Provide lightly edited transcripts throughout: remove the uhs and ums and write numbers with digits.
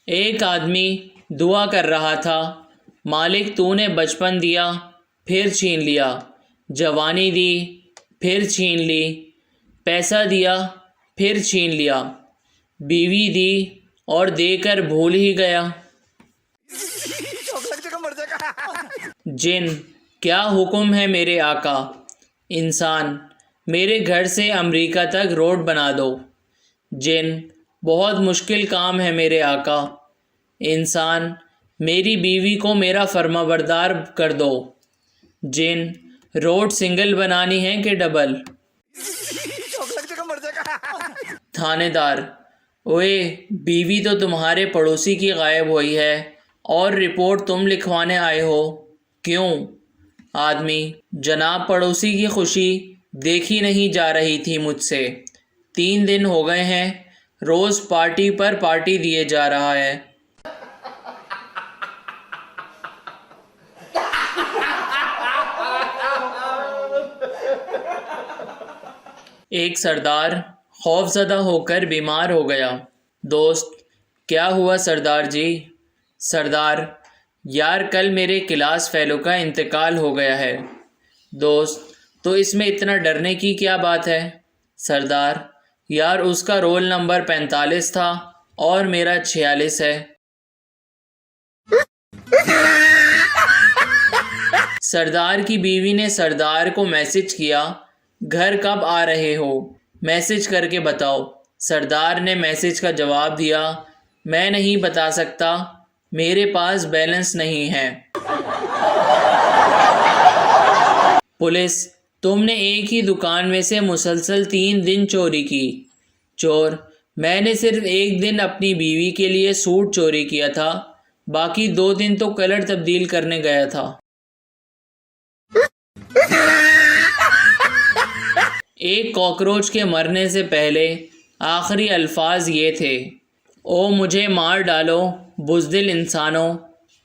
ایک آدمی دعا کر رہا تھا، مالک تو نے بچپن دیا پھر چھین لیا، جوانی دی پھر چھین لی، پیسہ دیا پھر چھین لیا، بیوی دی اور دے کر بھول ہی گیا۔ جن: کیا حکم ہے میرے آقا؟ انسان: میرے گھر سے امریکہ تک روڈ بنا دو۔ جن: بہت مشکل کام ہے میرے آقا۔ انسان: میری بیوی کو میرا فرمانبردار کر دو۔ جن: روڈ سنگل بنانی ہے کہ ڈبل؟ تھانے دار: اوئے بیوی تو تمہارے پڑوسی کی غائب ہوئی ہے اور رپورٹ تم لکھوانے آئے ہو، کیوں؟ آدمی: جناب پڑوسی کی خوشی دیکھی نہیں جا رہی تھی مجھ سے، 3 دن ہو گئے ہیں روز پارٹی پر پارٹی دیے جا رہا ہے۔ ایک سردار خوف زدہ ہو کر بیمار ہو گیا۔ دوست: کیا ہوا سردار جی؟ سردار: یار کل میرے کلاس فیلو کا انتقال ہو گیا ہے۔ دوست: تو اس میں اتنا ڈرنے کی کیا بات ہے؟ سردار: یار اس کا رول نمبر 45 تھا اور میرا 46 ہے۔ سردار کی بیوی نے سردار کو میسج کیا، گھر کب آ رہے ہو؟ میسج کر کے بتاؤ۔ سردار نے میسج کا جواب دیا، میں نہیں بتا سکتا، میرے پاس بیلنس نہیں ہے۔ پولیس: تم نے ایک ہی دکان میں سے مسلسل 3 دن چوری کی۔ چور: میں نے صرف ایک دن اپنی بیوی کے لیے سوٹ چوری کیا تھا، باقی 2 دن تو کلر تبدیل کرنے گیا تھا۔ ایک کاکروچ کے مرنے سے پہلے آخری الفاظ یہ تھے، او مجھے مار ڈالو بزدل انسانوں،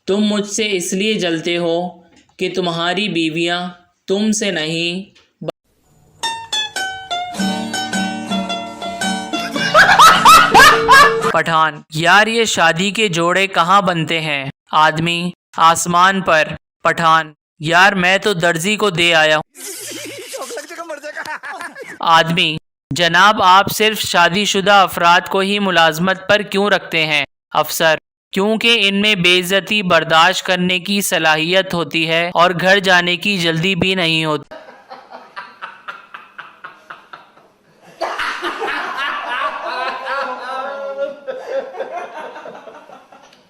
تم مجھ سے اس لیے جلتے ہو کہ تمہاری بیویاں تم سے نہیں۔ پٹھان: یار یہ شادی کے جوڑے کہاں بنتے ہیں؟ آدمی: آسمان پر۔ پٹھان: یار میں تو درزی کو دے آیا ہوں۔ آدمی: جناب آپ صرف شادی شدہ افراد کو ہی ملازمت پر کیوں رکھتے ہیں؟ افسر: کیونکہ ان میں بے عزتی برداشت کرنے کی صلاحیت ہوتی ہے اور گھر جانے کی جلدی بھی نہیں ہوتی۔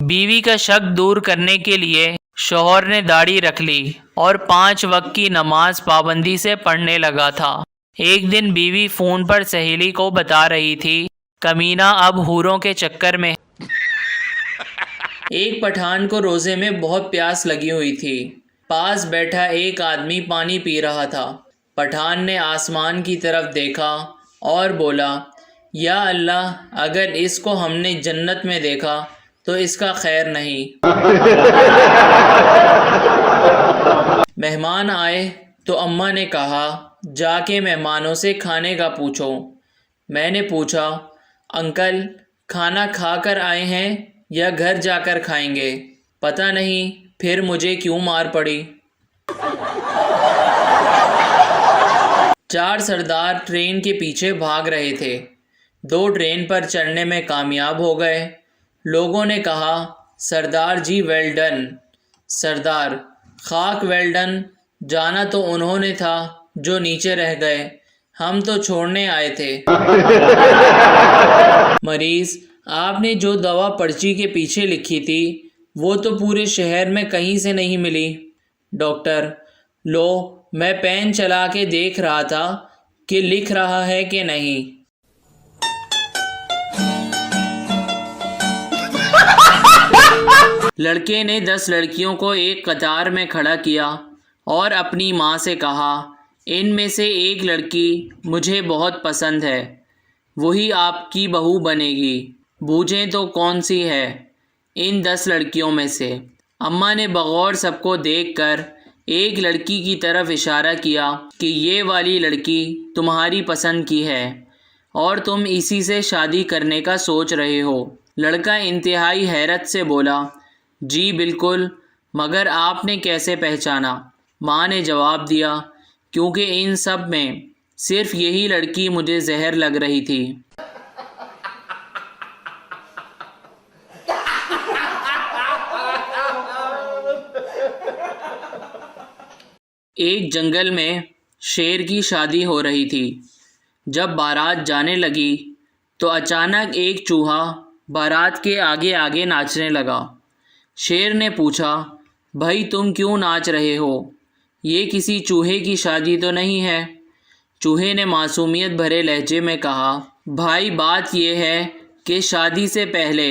بیوی کا شک دور کرنے کے لیے شوہر نے داڑھی رکھ لی اور 5 وقت کی نماز پابندی سے پڑھنے لگا تھا۔ ایک دن بیوی فون پر سہیلی کو بتا رہی تھی، کمینہ اب حوروں کے چکر میں۔ ایک پٹھان کو روزے میں بہت پیاس لگی ہوئی تھی۔ پاس بیٹھا ایک آدمی پانی پی رہا تھا۔ پٹھان نے آسمان کی طرف دیکھا اور بولا، یا اللہ اگر اس کو ہم نے جنت میں دیکھا تو اس کا خیر نہیں۔ مہمان آئے تو اماں نے کہا، جا کے مہمانوں سے کھانے کا پوچھو۔ میں نے پوچھا، انکل کھانا کھا کر آئے ہیں یا گھر جا کر کھائیں گے؟ پتہ نہیں پھر مجھے کیوں مار پڑی۔ 4 سردار ٹرین کے پیچھے بھاگ رہے تھے۔ 2 ٹرین پر چڑھنے میں کامیاب ہو گئے۔ لوگوں نے کہا، سردار جی ویل ڈن۔ سردار: خاک ویل ڈن، جانا تو انہوں نے تھا جو نیچے رہ گئے، ہم تو چھوڑنے آئے تھے۔ مریض: آپ نے جو دوا پرچی کے پیچھے لکھی تھی وہ تو پورے شہر میں کہیں سے نہیں ملی۔ ڈاکٹر: لو میں پین چلا کے دیکھ رہا تھا کہ لکھ رہا ہے کہ نہیں۔ لڑکے نے 10 لڑکیوں کو ایک قطار میں کھڑا کیا اور اپنی ماں سے کہا، ان میں سے ایک لڑکی مجھے بہت پسند ہے، وہی آپ کی بہو بنے گی، بوجھیں تو کون سی ہے ان 10 لڑکیوں میں سے؟ اماں نے بغور سب کو دیکھ کر ایک لڑکی کی طرف اشارہ کیا کہ یہ والی لڑکی تمہاری پسند کی ہے اور تم اسی سے شادی کرنے کا سوچ رہے ہو۔ لڑکا انتہائی حیرت سے بولا، جی بالکل، مگر آپ نے کیسے پہچانا؟ ماں نے جواب دیا، کیونکہ ان سب میں صرف یہی لڑکی مجھے زہر لگ رہی تھی۔ ایک جنگل میں شیر کی شادی ہو رہی تھی۔ جب بارات جانے لگی تو اچانک ایک چوہا بارات کے آگے آگے ناچنے لگا۔ شیر نے پوچھا، بھائی تم کیوں ناچ رہے ہو؟ یہ کسی چوہے کی شادی تو نہیں ہے۔ چوہے نے معصومیت بھرے لہجے میں کہا، بھائی بات یہ ہے کہ شادی سے پہلے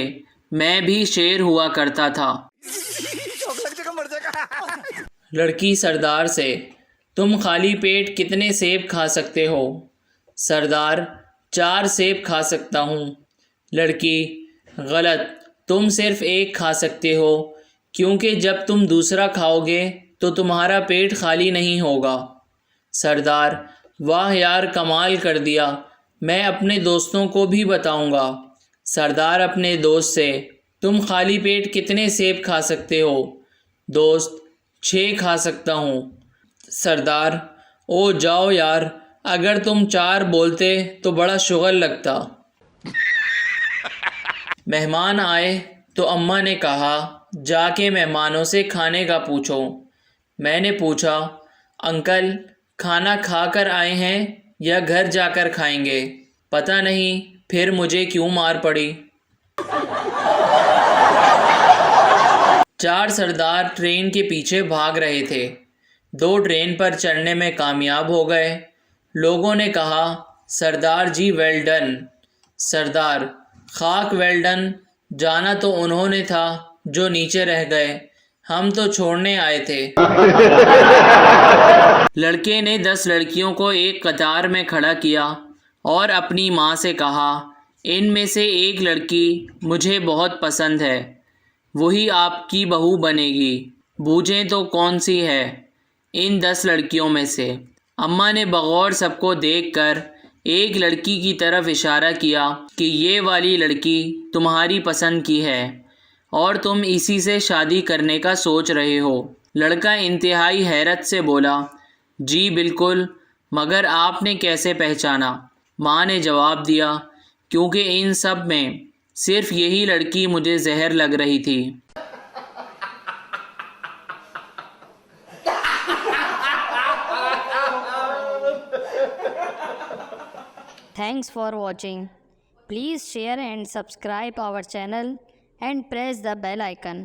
میں بھی شیر ہوا کرتا تھا۔ لڑکی سردار سے، تم خالی پیٹ کتنے سیب کھا سکتے ہو؟ سردار، 4 سیب کھا سکتا ہوں۔ لڑکی، غلط، تم صرف 1 کھا سکتے ہو، کیونکہ جب تم دوسرا کھاؤ گے تو تمہارا پیٹ خالی نہیں ہوگا۔ سردار، واہ یار کمال کر دیا، میں اپنے دوستوں کو بھی بتاؤں گا۔ سردار اپنے دوست سے، تم خالی پیٹ کتنے سیب کھا سکتے ہو؟ دوست، 6 کھا سکتا ہوں۔ سردار، او جاؤ یار، اگر تم 4 بولتے تو بڑا شغل لگتا۔ مہمان آئے تو اماں نے کہا، جا کے مہمانوں سے کھانے کا پوچھو۔ میں نے پوچھا، انکل کھانا کھا کر آئے ہیں یا گھر جا کر کھائیں گے؟ پتہ نہیں پھر مجھے کیوں مار پڑی۔ 4 سردار ٹرین کے پیچھے بھاگ رہے تھے۔ 2 ٹرین پر چڑھنے میں کامیاب ہو گئے۔ لوگوں نے کہا، سردار جی ویل ڈن۔ سردار، خاک ویل ڈن، جانا تو انہوں نے تھا جو نیچے رہ گئے، ہم تو چھوڑنے آئے تھے۔ لڑکے نے 10 لڑکیوں کو ایک قطار میں کھڑا کیا اور اپنی ماں سے کہا، ان میں سے ایک لڑکی مجھے بہت پسند ہے، وہی آپ کی بہو بنے گی، بوجھیں تو کون سی ہے ان 10 لڑکیوں میں سے؟ اماں نے بغور سب کو دیکھ کر ایک لڑکی کی طرف اشارہ کیا کہ یہ والی لڑکی تمہاری پسند کی ہے اور تم اسی سے شادی کرنے کا سوچ رہے ہو۔ لڑکا انتہائی حیرت سے بولا، جی بالکل، مگر آپ نے کیسے پہچانا؟ ماں نے جواب دیا، کیونکہ ان سب میں صرف یہی لڑکی مجھے زہر لگ رہی تھی۔ Thanks for watching. Please share and subscribe our channel and press the bell icon.